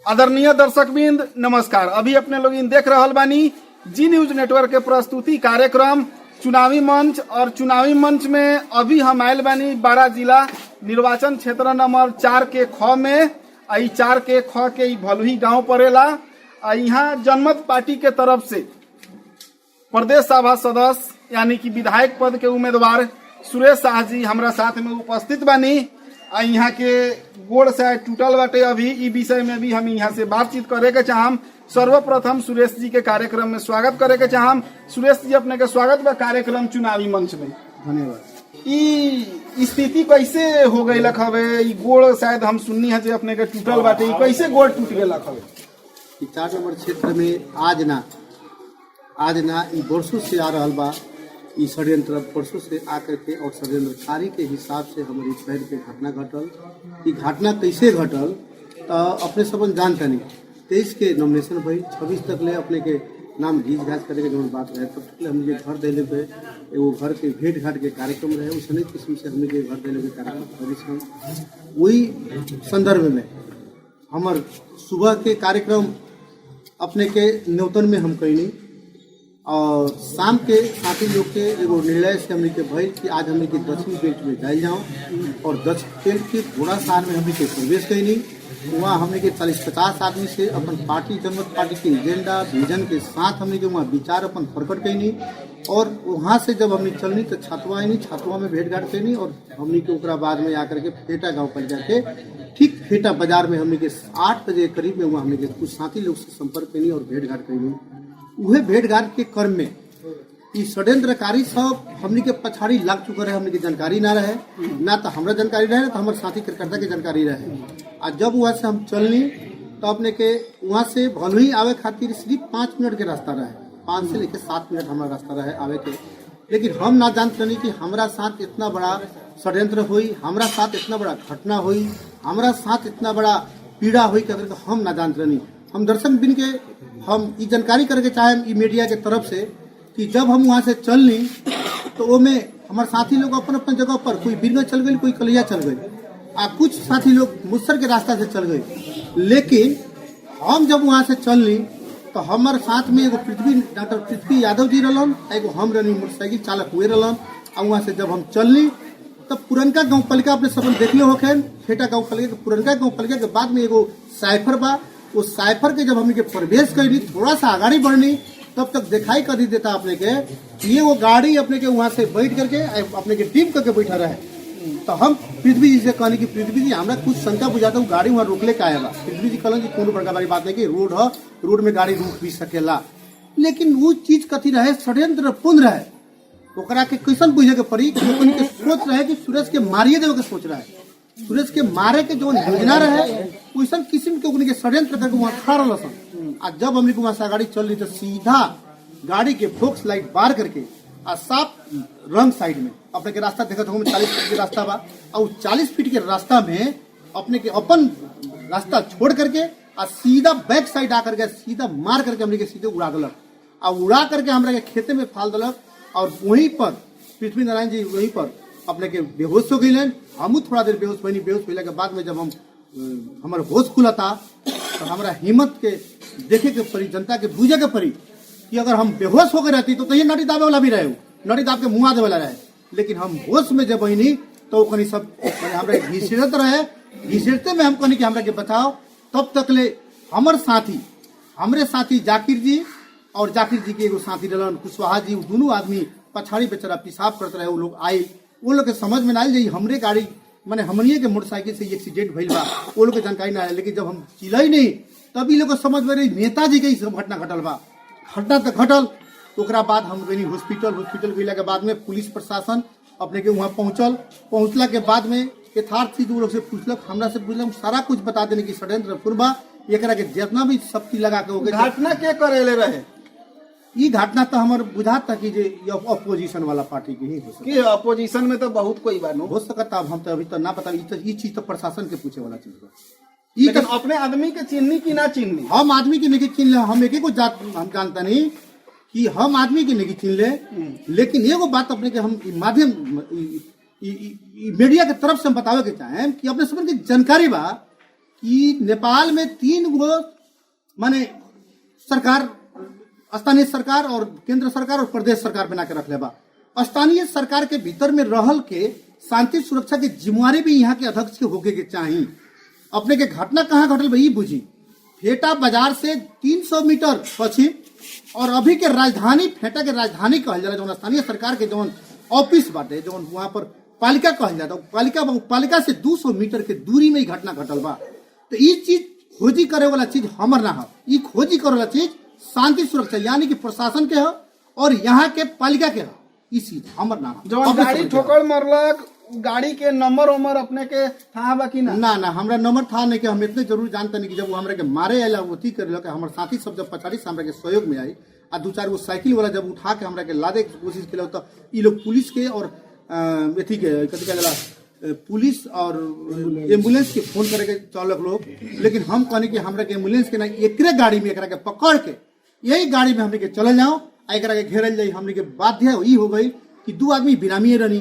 आदरणीय दर्शकबिंद नमस्कार। अभी अपने लोग इन देख रहल बानी जी न्यूज नेटवर्क के प्रस्तुति कार्यक्रम चुनावी मंच। और चुनावी मंच में अभी हम आयल बानी बारा जिला निर्वाचन क्षेत्र नंबर 4 के ख में। 4 के ख के भलुही गांव पड़ेला। यहाँ जनमत पार्टी के तरफ से प्रदेश सभा सदस्य यानी कि विधायक पद के उम्मीदवार सुरेश शाह जी हमारा साथ में उपस्थित बानी। यहाँ के गोड़ से टूटल बाटे। अभी ई विषय में भी हम यहाँ से बातचीत करे के चाहम। सर्वप्रथम सुरेश जी के कार्यक्रम में स्वागत करे के चाहम। सुरेश जी अपने के स्वागत बा कार्यक्रम चुनावी मंच में। धन्यवाद। ई स्थिति कैसे हो गई हवे? ई गोड़ शायद हम सुननी है जे अपने के टूटल बाटे। ई कैसे गोड़ टूट गए हवे? 4 नंबर क्षेत्र में आज ना ई वर्षों से आ रहल बा। ई षड्यंत्र वर्षों से आकर के और षड्यंत्रकारी के हिसाब से हमारी शहर के घटना घटल। ई घटना कैसे घटल अपने सबन जानता नहीं। 23 के नॉमिनेशन भई 26 तक ले अपने के नाम घीच घाच करे के जो बात रहे तब तक ले हमने घर देने पे एगो घर के भेंट घाट के कार्यक्रम रहे। उस अनेक किस्म से हमने के घर देने के कार्यक्रम वही संदर्भ में हमार सुबह के कार्यक्रम अपने के न्यूतन में हम कैनी और शाम के साथी लोग के एगो निर्णय से हमने के भइल कि आज हमने के दक्षिण बेल्ट में जाए जाओ और दक्षिण बेल्ट के घोड़ा शहर में हमने के प्रवेश कैनी। वहाँ हमने के 40-50 आदमी से अपन पार्टी जनमत पार्टी के एजेंडा विजन के साथ हमने के वहाँ विचार अपन प्रकट कैनी। और वहाँ से जब हमने चलनी तो छतवा आईनी, छतवा में भेंट घाट कैनी और हमने के ओकरा बाद में आकर के फेटा गाँव पर जाके ठीक फेटा बाजार में हमने के 8 बजे करीब में वहाँ हमने के कुछ साथी लोग से संपर्क कैनी और भेंट घाट कैनी। उहे भेंट घाट के क्रम में ई षड्यंत्रकारी सब हमने के पछाड़ी लग चुके रहे। हमने के जानकारी ना रहे, ना तो हमरा जानकारी रहे ना तो हमारे साथी कार्यकर्ता के जानकारी रहे। आज जब वहाँ से हम चलनी तो अपने के वहाँ से भलुही आवे खातिर सिर्फ 5 मिनट के रास्ता रहे। 5 से लेकर 7 मिनट हमारा रास्ता रहे आवे के। लेकिन हम ना जानते नहीं कि हमारा साथ इतना बड़ा षड्यंत्र हुई, हमारा साथ इतना बड़ा घटना हुई, हमारा साथ इतना बड़ा पीड़ा हुई कि हम ना जानते नहीं। हम दर्शक बिन के हम ये जानकारी करके चाहे मीडिया के तरफ से कि जब हम वहाँ से चलनी तो वो में हमारे साथी लोग अपन अपन जगह पर कोई बिरगा चल गई, कोई कलिया चल गई, कुछ साथी लोग मुसर के रास्ता से चल गए। लेकिन हम जब वहाँ से चलनी तो हमारे साथ में एगो डॉक्टर पृथ्वी यादव जी रहलन, एगो हम रहनी मोटरसाइकिल चालक हुए रहलन। और वहाँ से जब हम चलनी तब पुरनका गाँव पालिका अपने सबन देखले होखेन। फेटा गाँव पालिका के पुरनका गाँव पालिका के बाद में एगो साइफर बा। वो साइफर के जब हमने के प्रवेश करी थोड़ा सा आगाड़ी बढ़नी तब तक दिखाई कर देता अपने के ये वो गाड़ी अपने के वहाँ से बैठ करके अपने के टीम करके बैठा रहे। तो हम पृथ्वी जी से कहने की पृथ्वी जी हमारा कुछ शंका बुझाता हूँ गाड़ी वहाँ रोकले का आएगा। पृथ्वी जी कहलन कि कोनो प्रकार वाली बात नहीं कि रोड है, रोड में गाड़ी रुक भी सकेला। लेकिन वो चीज कथी रहे षड्यंत्र पूर्ण रहे। ओकरा के कैसन बुझे के पड़ी कि उनके सोच रहे कि सूरज के मारिए देवे के सोच रहा है। सूरज के मारे के जो योजना रहे वैसा किस्म के उनके षड्यंत्र करके वहाँ खड़ा रहसन। आज जब हमने वहाँ से गाड़ी चल रही तो सीधा गाड़ी के फोक्स लाइट बार करके साफ रंग साइड में अपने के रास्ता देखा तो 40 फीट के रास्ता बा और 40 फीट के रास्ता में अपने के अपन रास्ता छोड़ करके सीधा बैक साइड आकर के सीधा मार करके हमने के सीधे उड़ा दिलक और उड़ा करके हमारे के खेते में फाल दिलक। और वहीं पर पृथ्वी नारायण जी वहीं पर अपने के बेहोश हो गए। हम थोड़ा देर बेहोश बनी। बेहोश होने के बाद में जब हम हमारे होश खुला था तो हमारा हिम्मत के देखे के पड़ी, जनता के बूझे के पड़ी कि अगर हम बेहोश होकर रहती तो ये नटी दाबे वाला भी रहे, नटी दाब के मुँह दे वाला रहे। लेकिन हम होश में जब बनी तो कहीं सब हमारे घिसड़त रहे। घिसड़ते में हम कहनी कि हमरा के बताओ। तब तक ले हमारे साथी जाकिर जी और जाकिर जी के एगो साथी रहलन कुशवाहा जी, दोनों आदमी पछाड़ी बेचारा पेशाब करते रहे। वो लोग आए, वो लोग के समझ में ना आई हमरे गाड़ी माने हमनिए के मोटरसाइकिल से एक्सीडेंट भइल बा। वो लोग के जानकारी ना आए। लेकिन जब हम चिल्लाई नहीं तब लोग समझ में रही नेताजी के सब घटना घटल बा। घटना तो घटल। ओकरा बाद हम गई हॉस्पिटल गईला के बाद में पुलिस प्रशासन अपने के वहाँ पहुँचला के बाद में यथार्थ चीज वो लोग से पूछलक, हमरा से पूछलक, सारा कुछ बता देने की षड्यंत्र पूर्वा एकरा के जितना भी शक्ति लगा के हो गए। घटना के करेले रहे? ये घटना तो हमारे बुझाता कि जे अपोजिशन वाला पार्टी के ही हो सकता है। अपोजिशन में तो बहुत कोई बात हो सकता। हम तो अभी तो ना पता। ये चीज तो प्रशासन के पूछे वाला चीज है। लेकिन अपने आदमी के चिन्हनी की ना चिन्हनी? हम आदमी की नहीं चिन्ह ले। हम एक को जात हम जानता नहीं कि हम आदमी की नहीं चिन्ह ले। लेकिन एगो बात अपने के हम माध्यम मीडिया के तरफ से हम बतावे के चाहे कि अपने सब की जानकारी बा कि नेपाल में 3 गो माने सरकार, स्थानीय सरकार और केंद्र सरकार और प्रदेश सरकार बना के रख ले बा। स्थानीय सरकार के भीतर में रहल के शांति सुरक्षा की जिम्मेवारी भी यहाँ के अध्यक्ष के होके के चाहिए। अपने के घटना कहाँ घटल भाई बुझी, फेटा बाजार से 300 मीटर पश्चिम और अभी के राजधानी, फेटा के राजधानी कहल जाला, जो स्थानीय सरकार के जौन ऑफिस बाटे, जो वहाँ पर पालिका कहल जाता, पालिका से 200 मीटर के दूरी में ही घटना घटल बा। तो ये चीज खोजी करे वाला चीज हमर ना हो, ये खोजी करे वाला चीज शांति सुरक्षा यानी कि प्रशासन के हो और यहाँ के पालिका के हो, ई चीज हमर ना हो। जो गाड़ी ठोकर मरलक, गाड़ी के नंबर उमर अपने के था बा कि ना? ना हमरा नंबर था नहीं, कि हम इतने जरूर जानते नहीं कि जब वो हमरा के मारे आला वो थी कर हमारे साथी सब जब पछाड़ी से हमरा के सहयोग में आई आ 2-4 गो साइकिल वाला जब उठा के हमरा के लादे की कोशिश किया तो ये लोग पुलिस के और अथी के कथी कहला पुलिस और एम्बुलेंस के फोन करे के चालक लोग, लेकिन हम कहने कि हमरा के एम्बुलेंस के ना एकरे गाड़ी में एकरा के पकड़ के यही गाड़ी में हमने के चले जाओ आ एकरा के घेरल जाई। हमने के बाध्य ई हो गई कि 2 आदमी बिरामी रहनी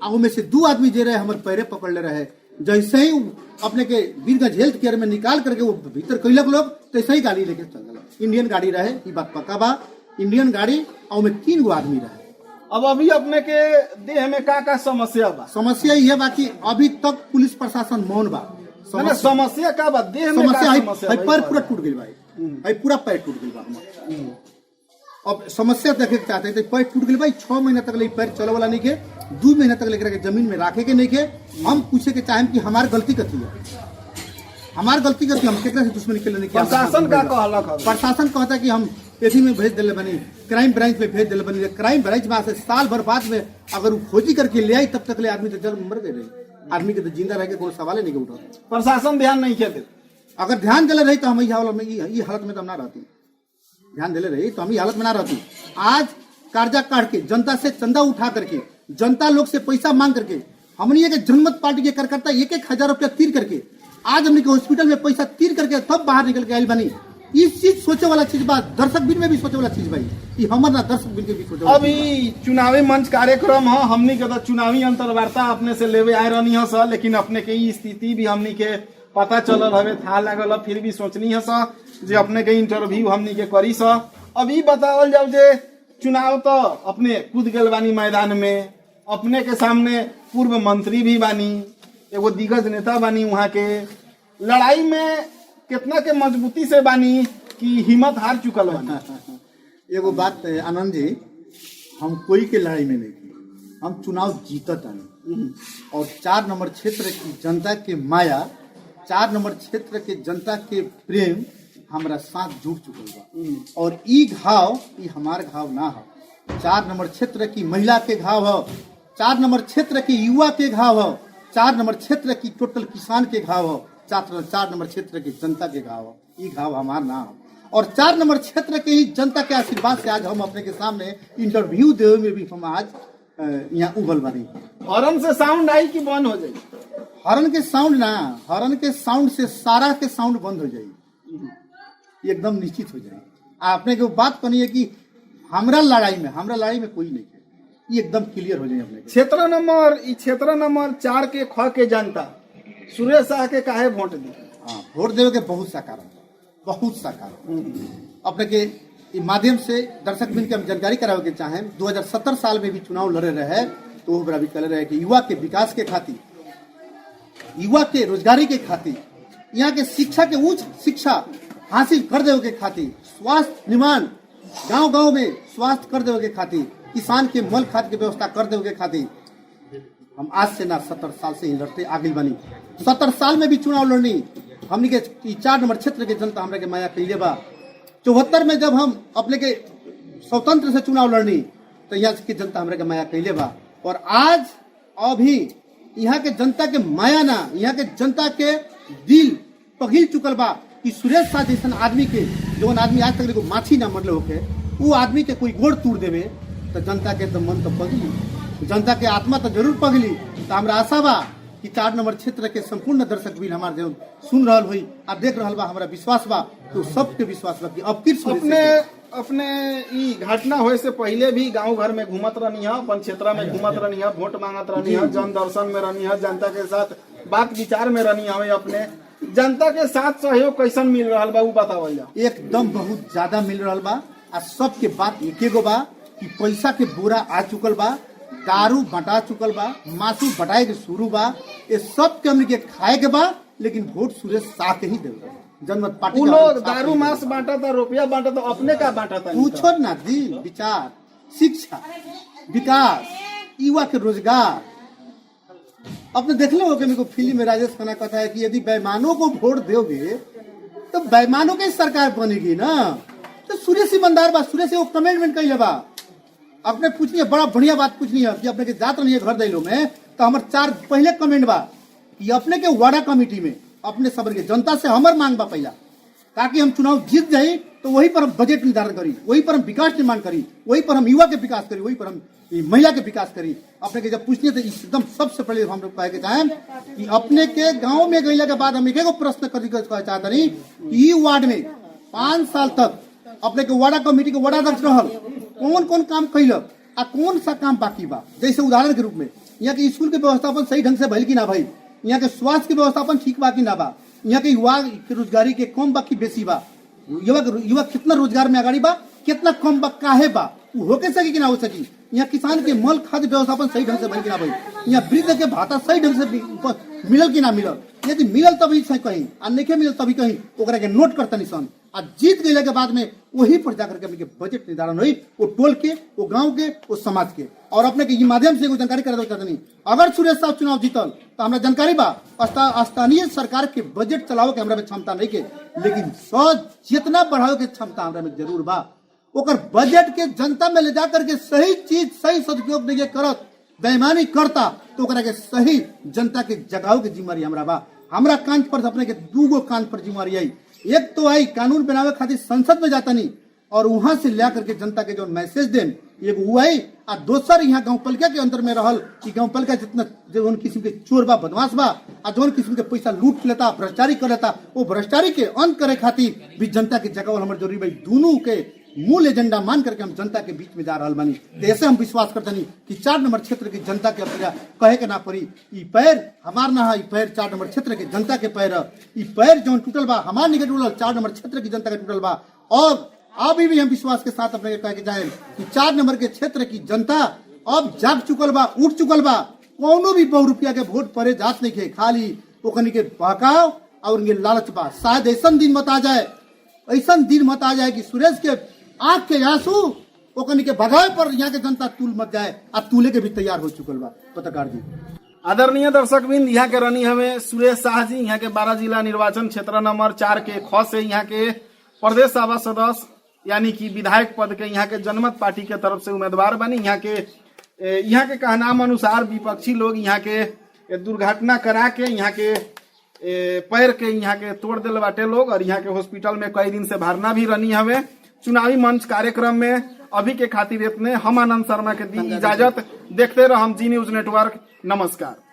आ में से 2 आदमी जे रहे हमारे पैरे पकड़ ले रहे, जैसे ही अपने के वीरगंज हेल्थ केयर में निकाल करके वो भीतर कैलक लोग तैसे ही गाड़ी लेके चल गया। इंडियन गाड़ी रहे, ये बात पक्का बा, इंडियन गाड़ी और में 3 गो आदमी रहे। अब अभी अपने के देह में का समस्या बा? समस्या ये बा कि अभी तक पुलिस प्रशासन मौन बा। समस्या का बा? देह में समस्या पैर पूरा टूट गई भाई, पूरा पैर टूट गई बा। अब समस्या देखे चाहते थे, पैर टूट गई भाई, 6 महीना तक ले पैर चले वाला नहीं के, 2 महीना तक लेकर के जमीन में रखे के नहीं के। हम पूछे के चाहें कि हमार गलती कथी है, हमार गलती कथी, हम केकरा से दुश्मनी के लिए? प्रशासन का कहलक? प्रशासन कहता कि हम एथी में भेज दिले बनी, क्राइम ब्रांच में भेज दिले बनी। क्राइम ब्रांच में से साल भर बाद में अगर वो खोजी करके ले आई तब तक ले आदमी तो जल मर गए रहे, आदमी के तो जिंदा रह के कोई सवाल नहीं उठा। प्रशासन ध्यान नहीं किया? अगर ध्यान दिले रही तो हम ये हालत में तो ना रहती, ध्यान दिले रही तो हम ये हालत में ना रहती। आज कर्जा काट के जनता से चंदा उठा करके, जनता लोग से पैसा मांग करके, हमने के जनमत पार्टी के कार्यकर्ता 1-1 रुपया तीर करके आज हमने के हॉस्पिटल में पैसा तीर करके तब बाहर निकल के आयल बनी। इस चीज सोचे वाला चीज बा, दर्शक बिन में भी सोचे वाला चीज भाई, ये हमर ना दर्शक बिन के भी सोचे। अभी चुनावी मंच कार्यक्रम है, हमनी के तो चुनावी अंतर्वार्ता अपने से लेवे आए रहनी है सर, लेकिन अपने के ई स्थिति भी हमनी के पता चलल हवे, था लागल, फिर भी सोचनी है सर जे अपने के इंटरव्यू हमनी के करी सर। अभी बतावल जाओ जे चुनाव तो अपने कूद गए बानी मैदान में, अपने के सामने पूर्व मंत्री भी बानी, एगो दिग्गज नेता बानी, वहाँ के लड़ाई में कितना के मजबूती से बानी कि हिम्मत हार चुकल बानी? एगो बात आनंद जी, हम कोई के लड़ाई में नहीं की, हम चुनाव जीतत आनी और 4 नंबर क्षेत्र की जनता के माया, 4 नंबर क्षेत्र के जनता के प्रेम हमारा साथ जुड़ चुकल बा। और ई घाव ई हमार घाव ना हो, 4 नंबर क्षेत्र की महिला के घाव हो, 4 नंबर क्षेत्र के युवा के घाव हो, 4 नंबर क्षेत्र की टोटल किसान के घाव हो, 4 नंबर क्षेत्र की जनता के घाव हो, ई घाव हमार ना हो। और 4 नंबर क्षेत्र के ही जनता के आशीर्वाद से आज हम अपने के सामने इंटरव्यू देवे में भी हम आज यहाँ उबल बनी। हॉर्न से साउंड आई कि बंद हो जाए? हॉर्न के साउंड ना, हॉर्न के साउंड से सारा के साउंड बंद हो जाए, एकदम निश्चित हो जाए। आपने को बात करनी है कि हमरा लड़ाई में कोई नहीं है, ये एकदम क्लियर हो जाए। अपने क्षेत्र नंबर 4 के ख के जनता सुरेश शाह के काहे वोट दी? हाँ, वोट देवे के बहुत सा कारण अपने के माध्यम से दर्शक बिन के हम जानकारी करावे के चाहें। 2017 साल में भी चुनाव लड़े रहे तो वो बड़ा भी कह रहे कि युवा के विकास के खातिर, युवा के रोजगारी के खातिर, यहाँ के शिक्षा के उच्च शिक्षा हासिल कर देवे के खातिर, स्वास्थ्य निर्माण गांव में स्वास्थ्य कर देवे के खातिर, किसान के मल खाद के व्यवस्था कर देवे के खातिर हम आज से ना 70 साल से ही लड़ते आगे बनी। 70 साल में भी चुनाव लड़नी हमने के 4 नंबर क्षेत्र के जनता हमरा के माया कैले बा। 74 में जब हम अपने के स्वतंत्र से चुनाव लड़नी तो यहाँ की जनता हमरा के माया कैले बा। और आज अभी यहाँ के जनता के माया ना, यहाँ के जनता के दिल पघिल चुकल बा कि सुरेश शाह जैसन आदमी के, जो आदमी आज तक माछी ना मरले होके, वो आदमी के कोई गोड़ तोड़ देवे तो जनता के तो मन तो पगली, जनता के आत्मा तो जरूर पगली। तो हमरा आशा बा कि 4 नंबर क्षेत्र के संपूर्ण दर्शक भी हमारे जो सुन रहा हुई आ देख रहा बा, हमारा विश्वास बा तो सबके विश्वास बा कि अब फिर अपने ई घटना होए से पहले भी गांव घर में घूमत रहनी है, अपन क्षेत्र में घूमत रहनी है, वोट मांगत रहनी है, जन दर्शन में रहनी है, जनता के साथ बात विचार में रहनी है। अपने जनता के साथ सहयोग कैसन मिल रहा बा उ बतावल जा। एकदम बहुत ज्यादा मिल रहा बा। आ सबके बात एके गो बा कि पैसा के बोरा आ चुकल बा, दारू बटा चुकल बा, मासू बटाए के शुरू बा। ये सब के हमने के खाए के बा, लेकिन वोट सुरेश शाह के ही देगा। जनमत पार्टी उ लोग दारू मांस बांटा था, रुपया बांटा था, अपने का बांटा था। पूछो ना दिल, विचार, शिक्षा, विकास, युवा के रोजगार। आपने देख लो कि मेरे को फिल्म में राजेश खन्ना कहता है कि यदि बेईमानों को वोट दोगे तो बेईमानों की सरकार बनेगी ना। तो सुरेश ईमानदार बा, सुरेश वो कमेंटमेंट कही बा। अपने पूछनी है, बड़ा बढ़िया बात पूछनी है कि अपने के जात नहीं है घर दैलो में, तो हमारे 4 पहले कमेंट बा कि अपने के वार्डा कमेटी में अपने सबर के जनता से हमर मांग बा पहला, ताकि हम चुनाव जीत जाए तो वही पर हम बजट निर्धारण करी, वही पर हम विकास निर्माण करी, वही पर हम युवा के विकास करी, वही पर हम महिला के विकास करी। अपने के जब पूछनी तो एकदम सबसे पहले हम लोग कहे के चाहें कि अपने के गांव में गईला के बाद हम एक प्रश्न कर चाहते नहीं कि वार्ड में 5 साल तक अपने के वार्डा कमेटी के वार्डा अध्यक्ष रहल, कौन कौन काम कैलक आ कौन सा काम बाकी बा। जैसे उदाहरण के रूप में यहाँ के स्कूल के व्यवस्थापन सही ढंग से भइल की ना भइल, यहाँ के स्वास्थ्य के व्यवस्थापन ठीक बा की ना बा, यहाँ के युवा के रोजगारी के कम बा की बेसी बा, युवा कितना रोजगार में आगाड़ी बा, कितना कम बा, काहे बा, होके सकी कि ना हो सकी। यहाँ किसान के मल खाद्य व्यवस्थापन सही ढंग से भइल कि ना भइल, यहाँ वृद्ध के भाता सही ढंग से मिलल कि ना मिलल। यदि मिलल तभी कहीं आ नहीं मिलल तभी कहीं ओकरा के नोट करता निशान। आ जीत गए के बाद में वही पर जाकर के बजट निर्धारण हुई, वो टोल के, वो गांव के, वो समाज के। और अपने के माध्यम से जानकारी करा देता नहीं, अगर सुरेश साहब चुनाव जीतल तो हमरा जानकारी बा स्थानीय सरकार के बजट चलावे के हमरा में क्षमता नहीं के, लेकिन जितना बढ़ावे के क्षमता हमरा में जरूर बा। ओकर बजट के जनता में ले जाकर के सही चीज सही सदुपयोग नहीं करत, बेईमानी करता तो ओकरा के सही जनता के जगाव के जिम्मेदारी हमरा बा। हमरा कान पर अपने के 2 गो कान पर जिम्मेदारी आई। एक तो आई कानून बनावे खातिर संसद में जाता नहीं और वहां से ला करके जनता के जो मैसेज देन, एक वो आई। आ दोसर यहाँ गांव पालिका के अंदर में रहल कि गांव पालिका जितना जो किस्म के चोर बा, बदमाश बा, आ जो किस्म के पैसा लूट लेता, भ्रष्टाचारी कर लेता, वो भ्रष्टाचारी के अंत करे खातिर भी जनता के जगावल हमारे जरूरी भाई। दोनों के मूल एजेंडा मान करके हम जनता के बीच में जा रहा बानी। ऐसे हम विश्वास करते नहीं कि 4 नंबर क्षेत्र की जनता के अपना कहे के ना पड़ी ई पैर हमार ना है, ई पैर 4 नंबर क्षेत्र के जनता के पैर, ई पैर जो टूटल बा हमार नहीं टूटल, 4 नंबर क्षेत्र की जनता के टूटल बा। और अभी भी हम विश्वास के साथ अपने कहे के चाहे कि 4 नंबर के क्षेत्र की जनता अब जाग चुकल बा, उठ चुकल बा। कोनो भी 100 रुपया के वोट परे जात नहीं खे, खाली ओकनी के बहकाव और उनके लालच बा। शायद ऐसा दिन मत आ जाए, ऐसा दिन मत आ जाए कि सुरेश के आंख के आंसू ओकनी के भगावे पर यहाँ के जनता तूल मत जाए। अब तूले के भी तैयार हो चुकल बा। पत्रकार जी, आदरणीय दर्शक बिंद, यहाँ के रनी हमें सुरेश शाह जी, यहाँ के 12 जिला निर्वाचन क्षेत्र नंबर 4 के ख से यहाँ के प्रदेश सभा सदस्य यानी कि विधायक पद के यहाँ के जनमत पार्टी के तरफ से उम्मीदवार बनी। यहाँ के कहनाम अनुसार विपक्षी लोग यहाँ के दुर्घटना करा के यहाँ के पैर के यहाँ के तोड़ दिल बाटे लोग, और यहाँ के हॉस्पिटल में कई दिन से भरना भी रनी हमें। चुनावी मंच कार्यक्रम में अभी के खातिर इतने। हम आनंद शर्मा के दी इजाजत। देखते रहो हम जी न्यूज नेटवर्क। नमस्कार।